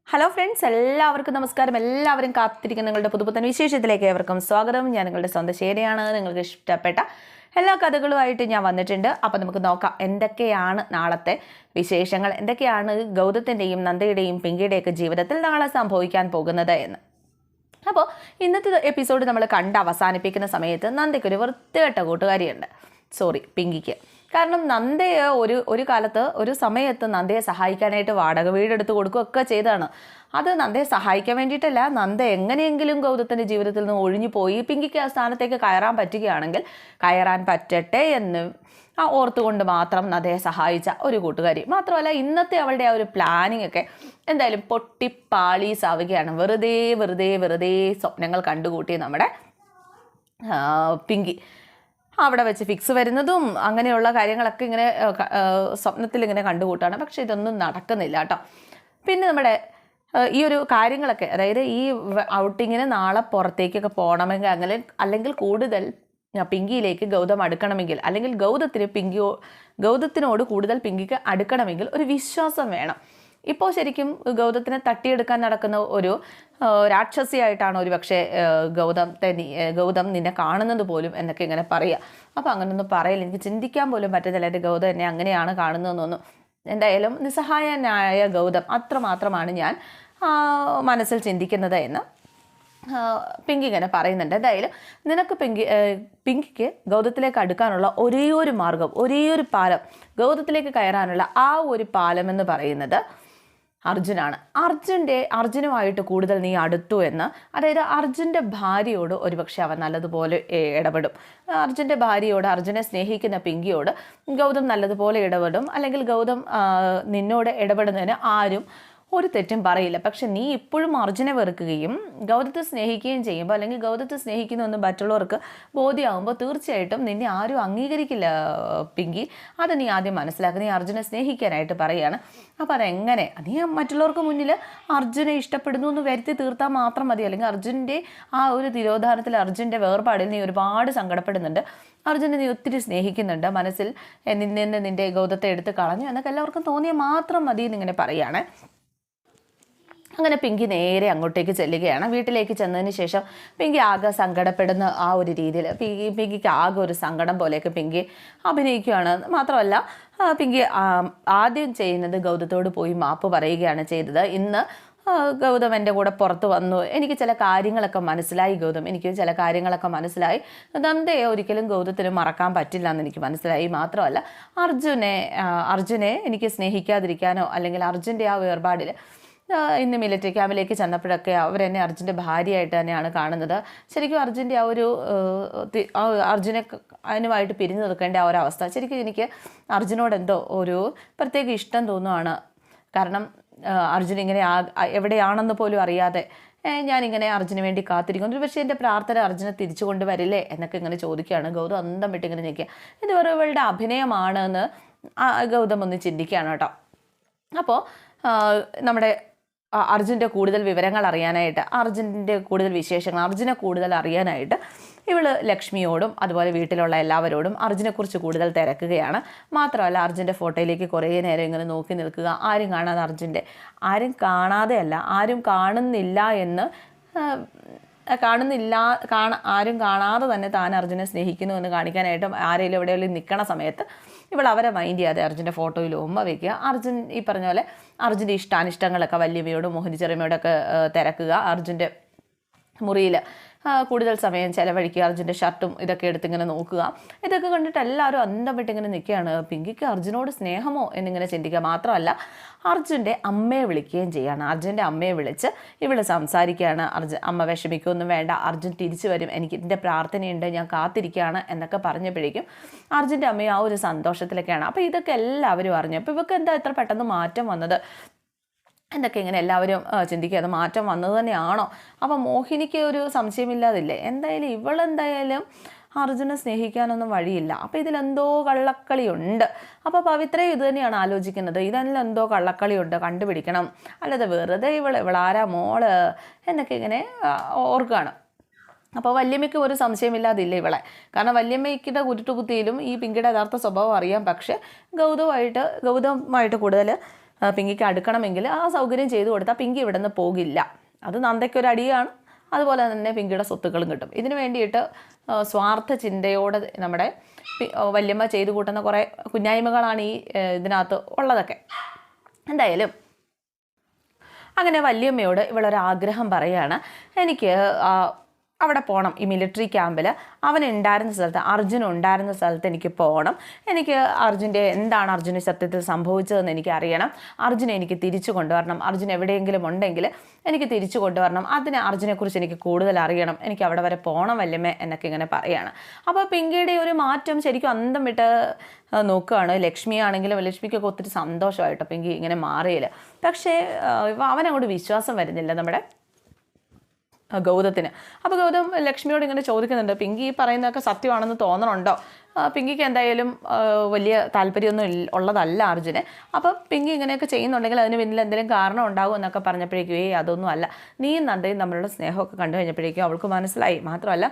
Hello friends, എല്ലാവർക്കും നമസ്കാരം. എല്ലാവരും കാത്തിരിക്കുന്ന നിങ്ങളുടെ പുതുപുത്തൻ വിശേഷത്തിലേക്ക് ഏവർക്കും സ്വാഗതം. ഞാൻ നിങ്ങളുടെ സ്വന്തം ശേരിയാണ്. നിങ്ങൾക്ക് ഇഷ്ടപ്പെട്ട എല്ലാ കഥകളുമായിട്ട് ഞാൻ വന്നിട്ടുണ്ട്. അപ്പോൾ നമുക്ക് നോക്കാം എന്തൊക്കെയാണ് നാളത്തെ വിശേഷങ്ങൾ, എന്തൊക്കെയാണ് ഗൗതത്തിൻ്റെയും നന്ദയുടെയും പിങ്കിയുടെയൊക്കെ ജീവിതത്തിൽ നാളെ സംഭവിക്കാൻ പോകുന്നത് എന്ന്. അപ്പോൾ ഇന്നത്തെ എപ്പിസോഡ് നമ്മൾ കണ്ട് അവസാനിപ്പിക്കുന്ന സമയത്ത് നന്ദയ്ക്കൊരു വൃത്തികെട്ട കൂട്ടുകാരിയുണ്ട്. പിങ്കിക്ക്. കാരണം നന്ദയെ ഒരു കാലത്ത് ഒരു സമയത്ത് നന്ദയെ സഹായിക്കാനായിട്ട് വാടക വീടെടുത്ത് കൊടുക്കുകയൊക്കെ ചെയ്തതാണ്. അത് നന്ദയെ സഹായിക്കാൻ വേണ്ടിയിട്ടല്ല, നന്ദ എങ്ങനെയെങ്കിലും ഗൗതത്തിൻ്റെ ജീവിതത്തിൽ നിന്ന് ഒഴിഞ്ഞു പോയി പിങ്കിക്ക് ആ സ്ഥാനത്തേക്ക് കയറാൻ പറ്റുകയാണെങ്കിൽ കയറാൻ പറ്റട്ടെ എന്ന് ഓർത്തുകൊണ്ട് മാത്രം നന്ദയെ സഹായിച്ച ഒരു കൂട്ടുകാരി. മാത്രമല്ല ഇന്നത്തെ അവളുടെ ആ ഒരു പ്ലാനിങ് ഒക്കെ എന്തായാലും പൊട്ടിപ്പാളീസാവുകയാണ്. വെറുതെ സ്വപ്നങ്ങൾ കണ്ടുകൂട്ടി നമ്മുടെ പിങ്കി അവിടെ വെച്ച് ഫിക്സ് വരുന്നതും അങ്ങനെയുള്ള കാര്യങ്ങളൊക്കെ ഇങ്ങനെ സ്വപ്നത്തിൽ ഇങ്ങനെ കണ്ടുകൂട്ടാണ്. പക്ഷെ ഇതൊന്നും നടക്കുന്നില്ല കേട്ടോ. പിന്നെ നമ്മുടെ ഈ ഒരു കാര്യങ്ങളൊക്കെ, അതായത് ഈ ഔട്ടിങ്ങിന് നാളെ പുറത്തേക്കൊക്കെ പോകണമെങ്കിൽ അല്ലെങ്കിൽ കൂടുതൽ പിങ്കിയിലേക്ക് ഗൗതം അടുക്കണമെങ്കിൽ, അല്ലെങ്കിൽ ഗൗതത്തിനോട് കൂടുതൽ പിങ്കിക്ക് അടുക്കണമെങ്കിൽ ഒരു വിശ്വാസം വേണം. ഇപ്പോൾ ശരിക്കും ഗൗതത്തിനെ തട്ടിയെടുക്കാൻ നടക്കുന്ന ഒരു രാക്ഷസിയായിട്ടാണ് ഒരു പക്ഷേ ഗൗതം നിന്നെ കാണുന്നത് പോലും എന്നൊക്കെ ഇങ്ങനെ പറയുക. അപ്പോൾ അങ്ങനെയൊന്നും പറയില്ല, എനിക്ക് ചിന്തിക്കാൻ പോലും പറ്റുന്നില്ല എൻ്റെ ഗൗതം എന്നെ അങ്ങനെയാണ് കാണുന്നതെന്നൊന്നും. എന്തായാലും നിസ്സഹായനായ ഗൗതം അത്രമാത്രമാണ് ഞാൻ മനസ്സിൽ ചിന്തിക്കുന്നത് എന്ന് പിങ്കി ഇങ്ങനെ പറയുന്നുണ്ട്. എന്തായാലും നിനക്ക് പിങ്കിക്ക് ഗൗതത്തിലേക്ക് അടുക്കാനുള്ള ഒരേ ഒരു മാർഗം, ഒരേ ഒരു പാലം, ഗൗതത്തിലേക്ക് കയറാനുള്ള ആ ഒരു പാലം എന്ന് പറയുന്നത് അർജുനാണ്. അർജുനുമായിട്ട് കൂടുതൽ നീ അടുത്തു എന്ന്, അതായത് അർജുൻ്റെ ഭാര്യയോട് ഒരുപക്ഷെ അവൻ നല്ലതുപോലെ ഇടപെടും. അർജുൻ്റെ ഭാര്യയോട്, അർജുനെ സ്നേഹിക്കുന്ന പിങ്കിയോട് ഗൗതം നല്ലതുപോലെ ഇടപെടും. അല്ലെങ്കിൽ ഗൗതം നിന്നോട് ഇടപെടുന്നതിന് ആരും ഒരു തെറ്റും പറയില്ല. പക്ഷെ നീ ഇപ്പോഴും അർജുനെ വെറുക്കുകയും ഗൗതത്തെ സ്നേഹിക്കുകയും ചെയ്യുമ്പോൾ, അല്ലെങ്കിൽ ഗൗതത്തെ സ്നേഹിക്കുന്നൊന്നും മറ്റുള്ളവർക്ക് ബോധ്യമാകുമ്പോൾ തീർച്ചയായിട്ടും നിന്നെ ആരും അംഗീകരിക്കില്ല പിങ്കി. അത് നീ ആദ്യം മനസ്സിലാക്കുക. നീ അർജുനെ സ്നേഹിക്കാനായിട്ട് പറയുകയാണ്. അപ്പോൾ അതെങ്ങനെ? നീ മറ്റുള്ളവർക്ക് മുന്നിൽ അർജുനെ ഇഷ്ടപ്പെടുന്നു എന്ന് വരുത്തി തീർത്താൽ മാത്രം മതി. അല്ലെങ്കിൽ അർജുൻ്റെ ആ ഒരു തിരോധാനത്തിൽ, അർജുൻ്റെ വേർപാടിൽ നീ ഒരുപാട് സങ്കടപ്പെടുന്നുണ്ട്, അർജുനെ നീ ഒത്തിരി സ്നേഹിക്കുന്നുണ്ട്, മനസ്സിൽ നിന്റെ ഗൗതത്തെ എടുത്ത് കളഞ്ഞു എന്നൊക്കെ എല്ലാവർക്കും തോന്നിയാൽ മാത്രം മതി എന്നിങ്ങനെ പറയുകയാണ്. അങ്ങനെ പിങ്കി നേരെ അങ്ങോട്ടേക്ക് ചെല്ലുകയാണ്. വീട്ടിലേക്ക് ചെന്നതിന് ശേഷം പിങ്കി ആകെ സങ്കടപ്പെടുന്ന ആ ഒരു രീതിയിൽ പിങ്കിക്ക് ആകെ ഒരു സങ്കടം പോലെയൊക്കെ പിങ്കി അഭിനയിക്കുകയാണ്. മാത്രമല്ല പിങ്കി ആദ്യം ചെയ്യുന്നത് ഗൗതത്തോട് പോയി മാപ്പ് പറയുകയാണ് ചെയ്തത്. ഇന്ന് ഗൗതം എൻ്റെ കൂടെ പുറത്ത് വന്നു, എനിക്ക് ചില കാര്യങ്ങളൊക്കെ മനസ്സിലായി ഗൗതം, എനിക്ക് ചില കാര്യങ്ങളൊക്കെ മനസ്സിലായി. നന്ദയെ ഒരിക്കലും ഗൗതത്തിന് മറക്കാൻ പറ്റില്ല എന്ന് എനിക്ക് മനസ്സിലായി. മാത്രമല്ല അർജുനെ എനിക്ക് സ്നേഹിക്കാതിരിക്കാനോ, അല്ലെങ്കിൽ അർജുൻ്റെ ആ വേർപാടിൽ ഇന്ന് മിലിറ്ററി ക്യാമ്പിലേക്ക് ചെന്നപ്പോഴൊക്കെ അവരെന്നെ അർജുൻ്റെ ഭാര്യയായിട്ട് തന്നെയാണ് കാണുന്നത്. ശരിക്കും അർജുൻ്റെ അർജുനെ അതിനുമായിട്ട് പിരിഞ്ഞു നിൽക്കേണ്ട ആ ഒരു അവസ്ഥ, ശരിക്കും എനിക്ക് അർജുനോട് എന്തോ ഒരു പ്രത്യേക ഇഷ്ടം തോന്നുവാണ്. കാരണം അർജുൻ ഇങ്ങനെ എവിടെയാണെന്ന് പോലും അറിയാതെ ഞാനിങ്ങനെ അർജുന് വേണ്ടി കാത്തിരിക്കുന്നു. പക്ഷേ എൻ്റെ പ്രാർത്ഥന അർജുനെ തിരിച്ചു കൊണ്ടുവരില്ലേ എന്നൊക്കെ ഇങ്ങനെ ചോദിക്കുകയാണ്. ഗൗതം അന്തം വിട്ടിങ്ങനെ നിൽക്കുക. ഇത് ഇവളുടെ അഭിനയമാണെന്ന് ഗൗതം ഒന്ന് ചിന്തിക്കുകയാണ് കേട്ടോ. അപ്പോൾ നമ്മുടെ അർജുൻ്റെ കൂടുതൽ വിവരങ്ങൾ അറിയാനായിട്ട്, അർജുൻ്റെ കൂടുതൽ വിശേഷങ്ങൾ, അർജുനെ കൂടുതൽ അറിയാനായിട്ട് ഇവൾ ലക്ഷ്മിയോടും അതുപോലെ വീട്ടിലുള്ള എല്ലാവരോടും അർജുനെക്കുറിച്ച് കൂടുതൽ തിരക്കുകയാണ്. മാത്രമല്ല അർജുൻ്റെ ഫോട്ടോയിലേക്ക് കുറേ നേരം ഇങ്ങനെ നോക്കി നിൽക്കുക. ആരും കാണാതെ ആരും കാണുന്നില്ല എന്ന് ആരും കാണാതെ തന്നെ താൻ അർജുനെ സ്നേഹിക്കുന്നു എന്ന് കാണിക്കാനായിട്ടും ആരെങ്കിലും എവിടെയെങ്കിലും നിൽക്കണ സമയത്ത് ഇവൾ അവരെ മൈൻഡ് ചെയ്യാതെ അർജുൻ്റെ ഫോട്ടോയിൽ ഉമ്മ വയ്ക്കുക. അർജുൻ ഈ പറഞ്ഞ പോലെ അർജുൻ്റെ ഇഷ്ടാനിഷ്ടങ്ങളൊക്കെ വല്യമ്മയോടും മോഹിനി ചെറിയമ്മയോടൊക്കെ തിരക്കുക. അർജുൻ്റെ മുറിയിൽ കൂടുതൽ സമയം ചിലവഴിക്കുക, അർജുൻ്റെ ഷർട്ടും ഇതൊക്കെ എടുത്തിങ്ങനെ നോക്കുക. ഇതൊക്കെ കണ്ടിട്ട് എല്ലാവരും അന്തം വിട്ടിങ്ങനെ നിൽക്കുകയാണ്. പിങ്കിക്ക് അർജുനോട് സ്നേഹമോ എന്നിങ്ങനെ ചിന്തിക്കുക. മാത്രമല്ല അർജുൻ്റെ അമ്മയെ വിളിക്കുകയും ചെയ്യുകയാണ്. അർജുൻ്റെ അമ്മയെ വിളിച്ച് ഇവൾ സംസാരിക്കുകയാണ്. അമ്മ വിഷമിക്കൊന്നും വേണ്ട, അർജുൻ തിരിച്ചു വരും, എനിക്ക് എൻ്റെ പ്രാർത്ഥനയുണ്ട്, ഞാൻ കാത്തിരിക്കുകയാണ് എന്നൊക്കെ പറഞ്ഞപ്പോഴേക്കും അർജുൻ്റെ അമ്മയും ആ ഒരു സന്തോഷത്തിലൊക്കെയാണ്. അപ്പോൾ ഇതൊക്കെ എല്ലാവരും അറിഞ്ഞു. അപ്പോൾ ഇവർക്ക് എന്താ ഇത്ര പെട്ടെന്ന് മാറ്റം വന്നത് എന്നൊക്കെ ഇങ്ങനെ എല്ലാവരും ചിന്തിക്കുക. അത് മാറ്റം വന്നത് തന്നെയാണോ? അപ്പോൾ മോഹിനിക്ക് ഒരു സംശയമില്ലാതില്ലേ, എന്തായാലും ഇവളെന്തായാലും അർജുനെ സ്നേഹിക്കാനൊന്നും വഴിയില്ല. അപ്പോൾ ഇതിലെന്തോ കള്ളക്കളിയുണ്ട്. അപ്പോൾ പവിത്രയും ഇത് തന്നെയാണ് ആലോചിക്കുന്നത്. ഇതിലെന്തോ കള്ളക്കളിയുണ്ട്, കണ്ടുപിടിക്കണം, അല്ലാതെ വെറുതെ ഇവളാരാ മോള് എന്നൊക്കെ ഇങ്ങനെ ഓർക്കുകയാണ്. അപ്പോൾ വല്യമ്മയ്ക്ക് ഒരു സംശയമില്ലാതില്ല ഇവളെ. കാരണം വല്യമ്മയ്ക്കിടെ കുരുട്ടുകുത്തിയിലും ഈ പിങ്കിയുടെ യഥാർത്ഥ സ്വഭാവം അറിയാം. പക്ഷേ ഗൗതമായിട്ട് കൂടുതൽ പിങ്കിക്ക് അടുക്കണമെങ്കിൽ ആ സൗകര്യം ചെയ്തു കൊടുത്താൽ പിങ്കി ഇവിടെ നിന്ന് പോകില്ല. അത് നന്ദയ്ക്കൊരു അടിയാണ്, അതുപോലെ തന്നെ പിങ്കിയുടെ സ്വത്തുക്കളും കിട്ടും. ഇതിന് വേണ്ടിയിട്ട് സ്വാർത്ഥ ചിന്തയോടെ നമ്മുടെ വല്യമ്മ ചെയ്തു കൂട്ടുന്ന കുറേ കുഞ്ഞായ്മകളാണ് ഈ ഇതിനകത്ത് ഉള്ളതൊക്കെ. എന്തായാലും അങ്ങനെ വല്യമ്മയോട് ഇവളൊരാഗ്രഹം പറയുകയാണ്, എനിക്ക് അവിടെ പോകണം, ഈ മിലിറ്ററി ക്യാമ്പിൽ അവൻ ഉണ്ടായിരുന്ന സ്ഥലത്ത്, അർജുൻ ഉണ്ടായിരുന്ന സ്ഥലത്ത് എനിക്ക് പോകണം. എനിക്ക് എന്താണ് അർജുന് സത്യത്തിൽ സംഭവിച്ചതെന്ന് എനിക്ക് അറിയണം. അർജുനെ എനിക്ക് തിരിച്ചു കൊണ്ടുവരണം. അർജുൻ എവിടെയെങ്കിലും ഉണ്ടെങ്കിൽ എനിക്ക് തിരിച്ചു കൊണ്ടുവരണം. അർജുനെക്കുറിച്ച് എനിക്ക് കൂടുതൽ അറിയണം. എനിക്ക് അവിടെ വരെ പോകണം വല്യമ്മേ എന്നൊക്കെ ഇങ്ങനെ പറയുകയാണ്. അപ്പോൾ പിങ്കിയുടെ ഒരു മാറ്റം ശരിക്കും അന്തം വിട്ട് നോക്കുകയാണ്. ലക്ഷ്മിയാണെങ്കിലും ലക്ഷ്മിക്കൊക്കെ ഒത്തിരി സന്തോഷമായിട്ടോ പിങ്കി ഇങ്ങനെ മാറിയില്ല. പക്ഷേ അവനങ്ങോട്ട് വിശ്വാസം വരുന്നില്ല നമ്മുടെ ഗൗതത്തിന്. അപ്പോൾ ഗൗതം ലക്ഷ്മിയോട് ഇങ്ങനെ ചോദിക്കുന്നുണ്ട്, പിങ്കി പറയുന്നതൊക്കെ സത്യമാണെന്ന് തോന്നണുണ്ടോ? പിങ്കിക്ക് എന്തായാലും വലിയ താല്പര്യമൊന്നും ഉള്ളതല്ല അർജുനെ. അപ്പോൾ പിങ്കി ഇങ്ങനെയൊക്കെ ചെയ്യുന്നുണ്ടെങ്കിൽ അതിന് പിന്നിൽ എന്തെങ്കിലും കാരണം ഉണ്ടാകും എന്നൊക്കെ പറഞ്ഞപ്പോഴേക്കും അതൊന്നും അല്ല, നീയും നന്ദയും തമ്മിലുള്ള സ്നേഹമൊക്കെ കണ്ടു കഴിഞ്ഞപ്പോഴേക്കും അവൾക്ക് മനസ്സിലായി. മാത്രമല്ല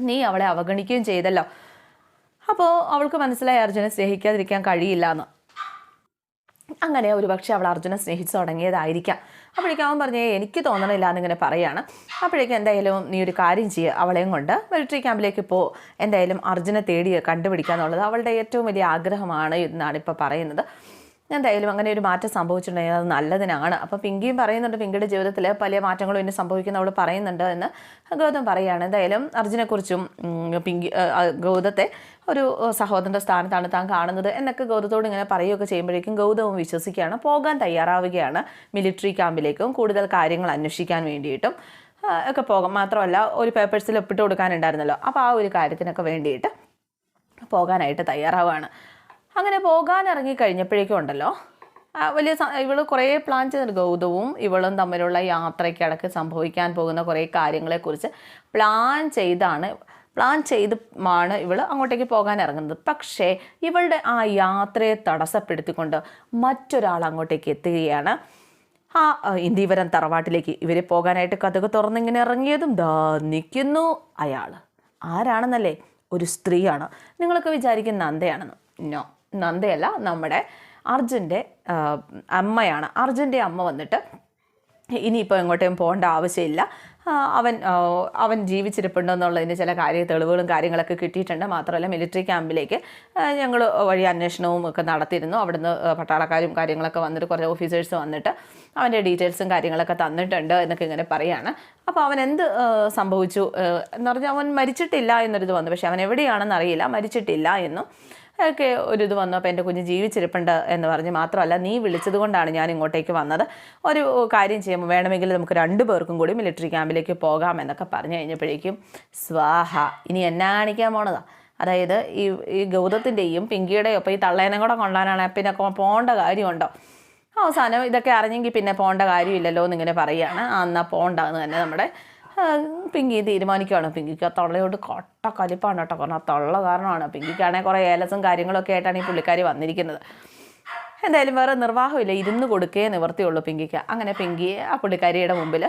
നീ അവളെ അവഗണിക്കുകയും ചെയ്തല്ലോ. അപ്പോൾ അവൾക്ക് മനസ്സിലായി അർജുനെ സ്നേഹിക്കാതിരിക്കാൻ കഴിയില്ല എന്ന്. അങ്ങനെ ഒരുപക്ഷെ അവൾ അർജുനെ സ്നേഹിച്ച് തുടങ്ങിയതായിരിക്കാം. അപ്പോഴേക്കും അവൻ പറഞ്ഞേ എനിക്ക് തോന്നണില്ല എന്നിങ്ങനെ പറയുകയാണ്. അപ്പോഴേക്കും എന്തായാലും നീ ഒരു കാര്യം ചെയ്യുക, അവളെയും കൊണ്ട് മിലിറ്ററി ക്യാമ്പിലേക്ക് എന്തായാലും അർജുനെ തേടി കണ്ടുപിടിക്കുക എന്നുള്ളത് അവളുടെ ഏറ്റവും വലിയ ആഗ്രഹമാണ് എന്നാണ് ഇപ്പോൾ പറയുന്നത്. എന്തായാലും അങ്ങനെ ഒരു മാറ്റം സംഭവിച്ചിട്ടുണ്ടെങ്കിൽ അത് നല്ലതിനാണ്. അപ്പോൾ പിങ്കിയും പറയുന്നുണ്ട്, പിങ്കിയുടെ ജീവിതത്തിൽ പല മാറ്റങ്ങളും ഇനി സംഭവിക്കുന്ന അവൾ പറയുന്നുണ്ട് എന്ന് ഗൗതം പറയുകയാണ്. എന്തായാലും അർജുനെക്കുറിച്ചും ഗൗതത്തെ ഒരു സഹോദരൻ്റെ സ്ഥാനത്താണ് താൻ കാണുന്നത് എന്നൊക്കെ ഗൗതത്തോട് ഇങ്ങനെ പറയുകയൊക്കെ ചെയ്യുമ്പോഴേക്കും ഗൗതവും വിശ്വസിക്കുകയാണ്, പോകാൻ തയ്യാറാവുകയാണ് മിലിറ്ററി ക്യാമ്പിലേക്കും കൂടുതൽ കാര്യങ്ങൾ അന്വേഷിക്കാൻ വേണ്ടിയിട്ടും ഒക്കെ പോകാം. മാത്രമല്ല ഒരു പേപ്പേഴ്സിൽ ഒപ്പിട്ട് കൊടുക്കാനുണ്ടായിരുന്നല്ലോ, അപ്പോൾ ആ ഒരു കാര്യത്തിനൊക്കെ വേണ്ടിയിട്ട് പോകാനായിട്ട് തയ്യാറാവുകയാണ്. അങ്ങനെ പോകാൻ ഇറങ്ങിക്കഴിഞ്ഞപ്പോഴേക്കും ഉണ്ടല്ലോ വലിയ ഇവൾ കുറേ പ്ലാൻ ചെയ്തിട്ട് ഗൗതവും ഇവളും തമ്മിലുള്ള യാത്രയ്ക്കിടക്ക് സംഭവിക്കാൻ പോകുന്ന കുറേ കാര്യങ്ങളെക്കുറിച്ച് പ്ലാൻ ചെയ്താണ് ഇവൾ അങ്ങോട്ടേക്ക് പോകാൻ ഇറങ്ങുന്നത്. പക്ഷേ ഇവളുടെ ആ യാത്രയെ തടസ്സപ്പെടുത്തിക്കൊണ്ട് മറ്റൊരാൾ അങ്ങോട്ടേക്ക് എത്തുകയാണ്. ആ ഇന്ദീവരം തറവാട്ടിലേക്ക് ഇവരെ പോകാനായിട്ട് കഥക് തുറന്നിങ്ങനെ ഇറങ്ങിയതും നിൽക്കുന്നു അയാൾ. ആരാണെന്നല്ലേ? ഒരു സ്ത്രീയാണ്. നിങ്ങളൊക്കെ വിചാരിക്കും നന്ദയാണെന്ന്. നോ, നന്ദയല്ല, നമ്മുടെ അർജുൻ്റെ അമ്മയാണ്. അർജുൻ്റെ അമ്മ വന്നിട്ട് ഇനിയിപ്പോൾ എങ്ങോട്ടും പോകേണ്ട ആവശ്യമില്ല, അവൻ ജീവിച്ചിരിപ്പുണ്ടോ എന്നുള്ളതിന് ചില തെളിവുകളും കാര്യങ്ങളൊക്കെ കിട്ടിയിട്ടുണ്ട്. മാത്രമല്ല മിലിറ്ററി ക്യാമ്പിലേക്ക് ഞങ്ങൾ വഴി അന്വേഷണവും ഒക്കെ നടത്തിയിരുന്നു. അവിടുന്ന് പട്ടാളക്കാരും കാര്യങ്ങളൊക്കെ വന്നിട്ട് കുറേ ഓഫീസേഴ്സ് വന്നിട്ട് അവൻ്റെ ഡീറ്റെയിൽസും കാര്യങ്ങളൊക്കെ തന്നിട്ടുണ്ട് എന്നൊക്കെ ഇങ്ങനെ പറയുകയാണ്. അപ്പോൾ അവൻ എന്ത് സംഭവിച്ചു എന്ന് പറഞ്ഞാൽ അവൻ മരിച്ചിട്ടില്ല എന്നൊരിത് വന്നു. പക്ഷേ അവൻ എവിടെയാണെന്ന് അറിയില്ല, മരിച്ചിട്ടില്ല എന്നും ഒക്കെ ഒരിത് വന്നു. അപ്പോൾ എൻ്റെ കുഞ്ഞ് ജീവിച്ചിരിപ്പുണ്ട് എന്ന് പറഞ്ഞ്, മാത്രമല്ല നീ വിളിച്ചത് കൊണ്ടാണ് ഞാൻ ഇങ്ങോട്ടേക്ക് വന്നത്, ഒരു കാര്യം ചെയ്യുമ്പോൾ വേണമെങ്കിൽ നമുക്ക് 2 പേർക്കും കൂടി മിലിറ്ററി ക്യാമ്പിലേക്ക് പോകാം എന്നൊക്കെ പറഞ്ഞു കഴിഞ്ഞപ്പോഴേക്കും സ്വാഹ, ഇനി എന്നെ കാണിക്കാൻ പോണതാ. അതായത് ഈ ഗൗതത്തിൻ്റെയും പിങ്കിയുടെയും ഒപ്പം ഈ തള്ളേനെ കൂടെ കൊണ്ടാനാണ്, പിന്നെ പോകേണ്ട കാര്യമുണ്ടോ? അവസാനം ഇതൊക്കെ അറിഞ്ഞെങ്കിൽ പിന്നെ പോകേണ്ട കാര്യമില്ലല്ലോ എന്നിങ്ങനെ പറയുകയാണ്. എന്നാൽ പോകണ്ടെന്ന് തന്നെ നമ്മുടെ പിങ്കി തീരുമാനിക്കുകയാണ്. പിങ്കിക്ക് ആ തള്ളയോട് കൊട്ട കലിപ്പാണ് കേട്ടോ. കാരണം ആ തള്ള കാരണമാണ്. പിങ്കിക്കാണെങ്കിൽ കുറേ ഏലസും കാര്യങ്ങളൊക്കെ ആയിട്ടാണ് ഈ പുള്ളിക്കാരി വന്നിരിക്കുന്നത്. എന്തായാലും വേറെ നിർവാഹമില്ല, ഇരുന്ന് കൊടുക്കുകയെ നിവർത്തിയുള്ളൂ പിങ്കിക്ക്. അങ്ങനെ പിങ്കിയെ ആ പുള്ളിക്കാരിയുടെ മുമ്പിൽ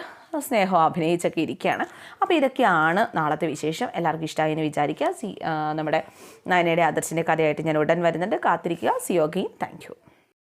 സ്നേഹം അഭിനയിച്ചൊക്കെ ഇരിക്കുകയാണ്. അപ്പോൾ ഇതൊക്കെയാണ് നാളത്തെ വിശേഷം. എല്ലാവർക്കും ഇഷ്ടമായി എന്ന് വിചാരിക്കുക. നമ്മുടെ നയനയുടെ ആദർശിൻ്റെ കഥയായിട്ട് ഞാൻ ഉടൻ വരുന്നുണ്ട്, കാത്തിരിക്കുക. സിയോഗി, താങ്ക് യു.